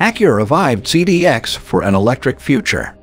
Acura revived ZDX for an electric future.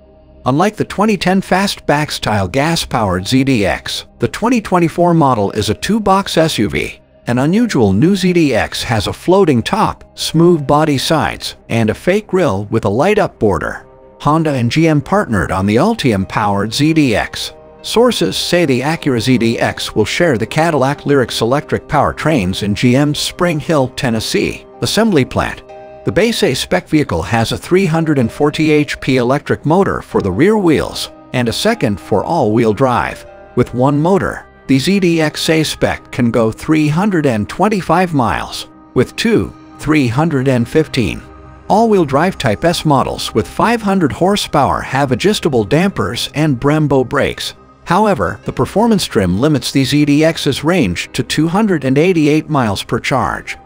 Unlike the 2010 fastback-style gas-powered ZDX, the 2024 model is a two-box SUV. An unusual new ZDX has a floating top, smooth body sides, and a fake grille with a light-up border. Honda and GM partnered on the Ultium-powered ZDX. Sources say the Acura ZDX will share the Cadillac Lyriq's electric powertrains in GM's Springhill, Tennessee, assembly plant. The base A-Spec vehicle has a 340 HP electric motor for the rear wheels and a second for all-wheel drive. With one motor, the ZDX A-Spec can go 325 miles, with two, 315. All-wheel drive Type S models with 500 horsepower have adjustable dampers and Brembo brakes. However, the performance trim limits the ZDX's range to 288 miles per charge.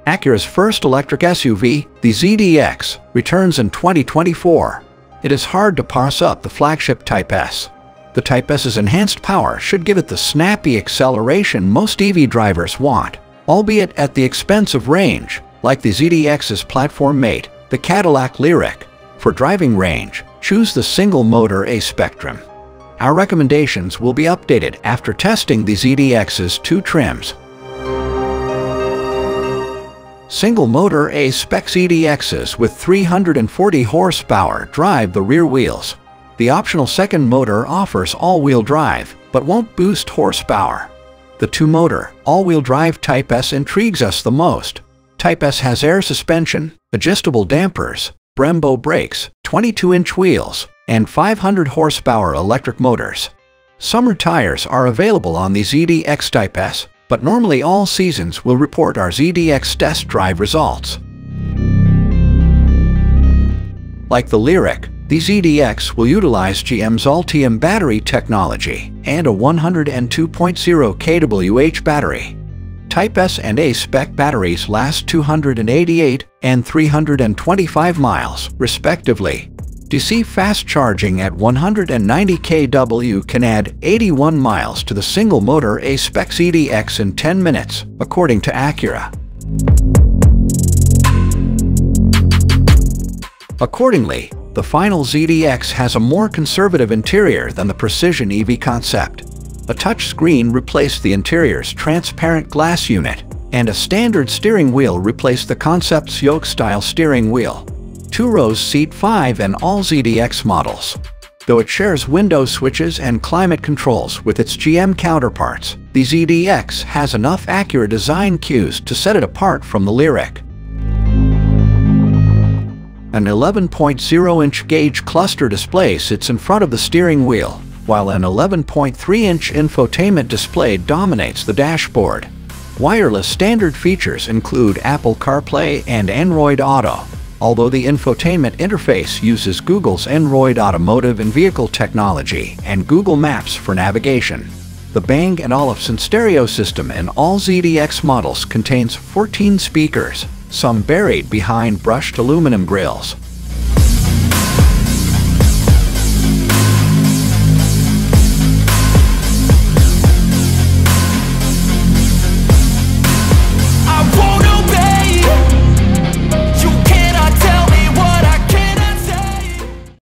Acura's first electric SUV, the ZDX, returns in 2024. It is hard to pass up the flagship Type S. The Type S's enhanced power should give it the snappy acceleration most EV drivers want, albeit at the expense of range, like the ZDX's platform mate, the Cadillac Lyriq. For driving range, choose the single-motor A-Spectrum. Our recommendations will be updated after testing the ZDX's two trims. Single-motor A-Spec ZDXs with 340 horsepower drive the rear wheels. The optional second motor offers all-wheel drive, but won't boost horsepower. The two-motor, all-wheel drive Type S intrigues us the most. Type S has air suspension, adjustable dampers, Brembo brakes, 22-inch wheels, and 500 horsepower electric motors. Summer tires are available on the ZDX Type S, but normally all seasons will report our ZDX test drive results. Like the Lyriq, the ZDX will utilize GM's Ultium battery technology and a 102.0 kWh battery. Type S and A-Spec batteries last 288 and 325 miles, respectively. DC fast charging at 190 kW can add 81 miles to the single-motor A-Spec ZDX in 10 minutes, according to Acura. Accordingly, the final ZDX has a more conservative interior than the Precision EV concept. A touchscreen replaced the interior's transparent glass unit, and a standard steering wheel replaced the concept's yoke-style steering wheel. Two rows seat 5 in all ZDX models. Though it shares window switches and climate controls with its GM counterparts, the ZDX has enough Acura design cues to set it apart from the Lyriq. An 11.0-inch gauge cluster display sits in front of the steering wheel, while an 11.3-inch infotainment display dominates the dashboard. Wireless standard features include Apple CarPlay and Android Auto, although the infotainment interface uses Google's Android Automotive and Vehicle technology and Google Maps for navigation. The Bang & Olufsen stereo system in all ZDX models contains 14 speakers, some buried behind brushed aluminum grilles.